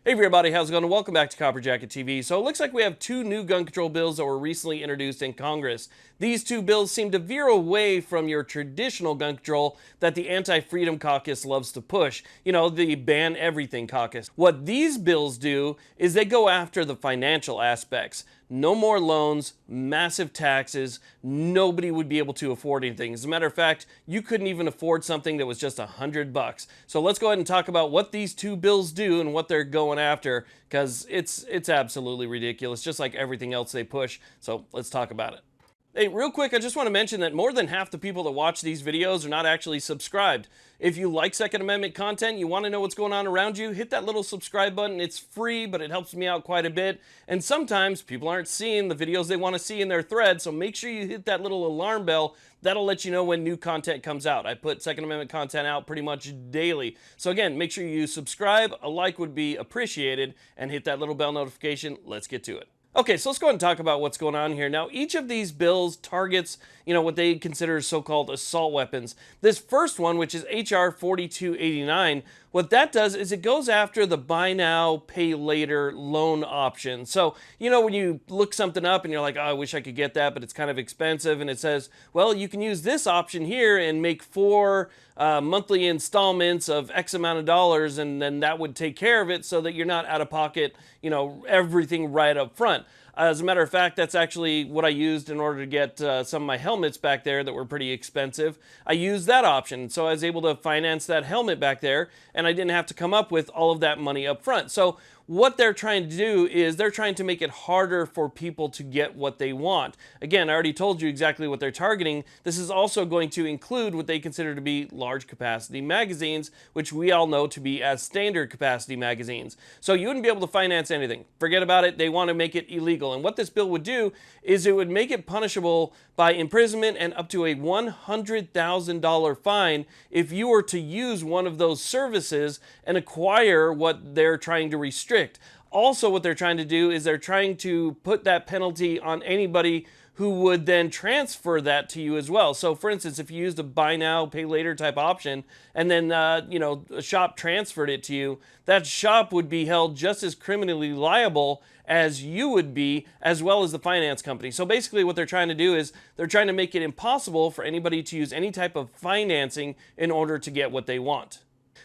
Hey everybody, how's it going? Welcome back to Copper Jacket TV. So it looks like we have two new gun control bills that were recently introduced in Congress. These two bills seem to veer away from your traditional gun control that the Anti-Freedom Caucus loves to push. You know, the Ban Everything Caucus. What these bills do is they go after the financial aspects. No more loans, massive taxes, nobody would be able to afford anything. As a matter of fact, you couldn't even afford something that was just $100. So let's go ahead and talk about what these two bills do and what they're going after, because it's absolutely ridiculous, just like everything else they push. So let's talk about it. Hey, real quick, I just want to mention that more than half the people that watch these videos are not actually subscribed. If you like Second Amendment content, you want to know what's going on around you, hit that little subscribe button. It's free, but it helps me out quite a bit. And sometimes people aren't seeing the videos they want to see in their thread, so make sure you hit that little alarm bell. That'll let you know when new content comes out. I put Second Amendment content out pretty much daily. So again, make sure you subscribe. A like would be appreciated, and hit that little bell notification. Let's get to it. Okay, so let's go ahead and talk about what's going on here. Now, each of these bills targets, what they consider so-called assault weapons. This first one, which is H.R. 4289, what that does is it goes after the buy now, pay later loan option. So, when you look something up and you're like, oh, I wish I could get that, but it's kind of expensive, and it says, well, you can use this option here and make 4 monthly installments of X amount of dollars, and then that would take care of it so that you're not out of pocket, everything right up front. As a matter of fact, that's actually what I used in order to get some of my helmets back there that were pretty expensive. I used that option, so I was able to finance that helmet back there, and I didn't have to come up with all of that money up front. So what they're trying to do is they're trying to make it harder for people to get what they want. Again, I already told you exactly what they're targeting. This is also going to include what they consider to be large capacity magazines, which we all know to be as standard capacity magazines. So you wouldn't be able to finance anything. Forget about it. They want to make it illegal. And what this bill would do is it would make it punishable by imprisonment and up to a $100,000 fine if you were to use one of those services and acquire what they're trying to restrict. Also, what they're trying to do is they're trying to put that penalty on anybody who would then transfer that to you as well. So for instance, if you used a buy now, pay later type option, and then, a shop transferred it to you, that shop would be held just as criminally liable as you would be, as well as the finance company. So basically what they're trying to do is they're trying to make it impossible for anybody to use any type of financing in order to get what they want.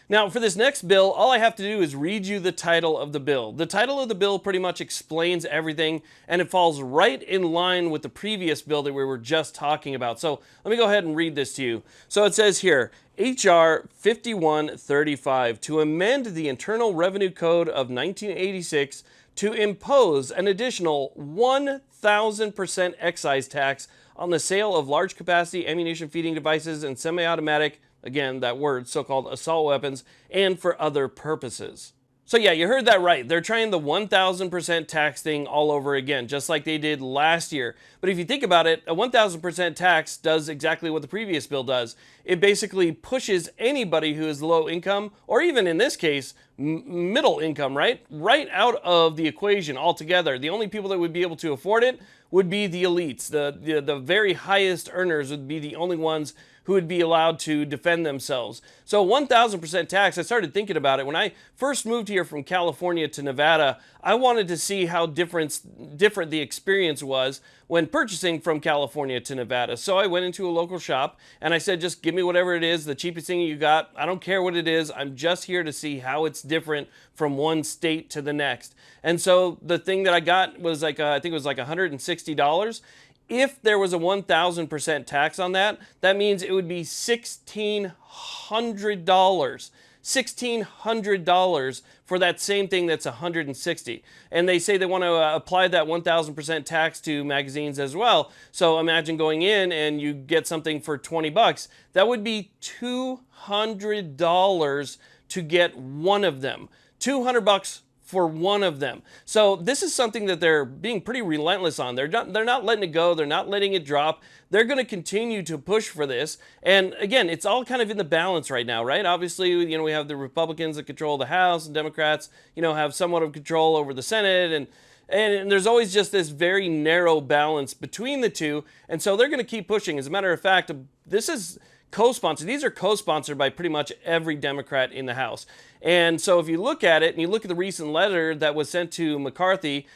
Now, for this next bill, all I have to do is read you the title of the bill. The title of the bill pretty much explains everything, and it falls right in line with the previous bill that we were just talking about. So let me go ahead and read this to you. So it says here, H.R. 5135, to amend the Internal Revenue Code of 1986 to impose an additional 1,000% excise tax on the sale of large capacity ammunition feeding devices and semi-automatic, again, that word, so-called assault weapons, and for other purposes. So yeah, you heard that right. They're trying the 1,000% tax thing all over again, just like they did last year. But if you think about it, a 1,000% tax does exactly what the previous bill does. It basically pushes anybody who is low income, or even in this case, middle income, right out of the equation altogether. The only people that would be able to afford it would be the elites. The very highest earners would be the only ones who would be allowed to defend themselves. So 1,000% tax, I started thinking about it. When I first moved here from California to Nevada, I wanted to see how different the experience was when purchasing from California to Nevada. So I went into a local shop and I said, just give me whatever it is, the cheapest thing you got. I don't care what it is. I'm just here to see how it's different from one state to the next. And so the thing that I got was I think it was like $160. If there was a 1,000% tax on that, that means it would be $1,600. $1,600 for that same thing that's $160. And they say they want to apply that 1,000% tax to magazines as well. So imagine going in and you get something for 20 bucks. That would be $200 to get one of them. 200 bucks for one of them. So this is something that they're being pretty relentless on. They're not letting it go. They're not letting it drop. They're going to continue to push for this. And again, it's all kind of in the balance right now, right? Obviously, we have the Republicans that control the House, and Democrats, have somewhat of control over the Senate, and there's always just this very narrow balance between the two. And so they're going to keep pushing. As a matter of fact, this is co-sponsored. These are co-sponsored by pretty much every Democrat in the House. And so if you look at it and you look at the recent letter that was sent to McCarthy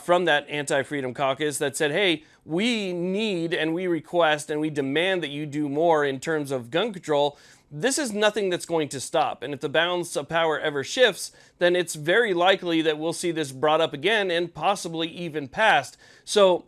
from that anti-freedom caucus that said, hey, we need and we request and we demand that you do more in terms of gun control, this is nothing that's going to stop. And if the balance of power ever shifts, then it's very likely that we'll see this brought up again and possibly even passed. So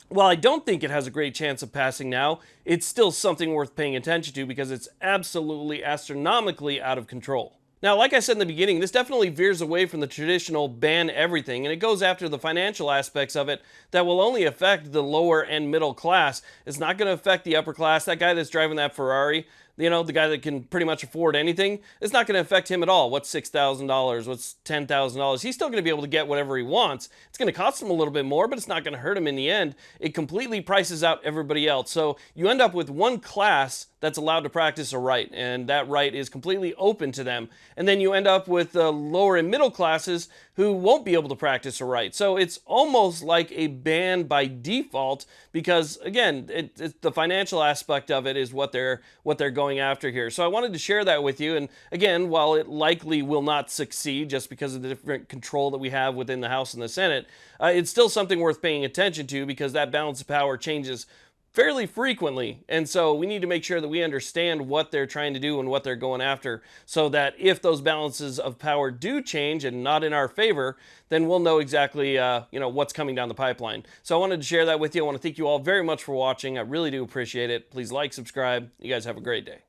while I don't think it has a great chance of passing now, it's still something worth paying attention to because it's absolutely astronomically out of control. Now, like I said in the beginning, this definitely veers away from the traditional ban everything, and it goes after the financial aspects of it that will only affect the lower and middle class. It's not going to affect the upper class. That guy that's driving that Ferrari, you know, the guy that can pretty much afford anything, it's not going to affect him at all. What's $6,000? What's $10,000? He's still going to be able to get whatever he wants. It's going to cost him a little bit more, but it's not going to hurt him in the end. It completely prices out everybody else. So you end up with one class that's allowed to practice a right, and that right is completely open to them. And then you end up with the lower and middle classes who won't be able to practice a right. So it's almost like a ban by default because, again, the financial aspect of it is what they're going after here. So I wanted to share that with you. And again, while it likely will not succeed just because of the different control that we have within the House and the Senate, it's still something worth paying attention to because that balance of power changes fairly frequently. And so we need to make sure that we understand what they're trying to do and what they're going after so that if those balances of power do change and not in our favor, then we'll know exactly what's coming down the pipeline. So I wanted to share that with you. I want to thank you all very much for watching. I really do appreciate it. Please like, subscribe. You guys have a great day.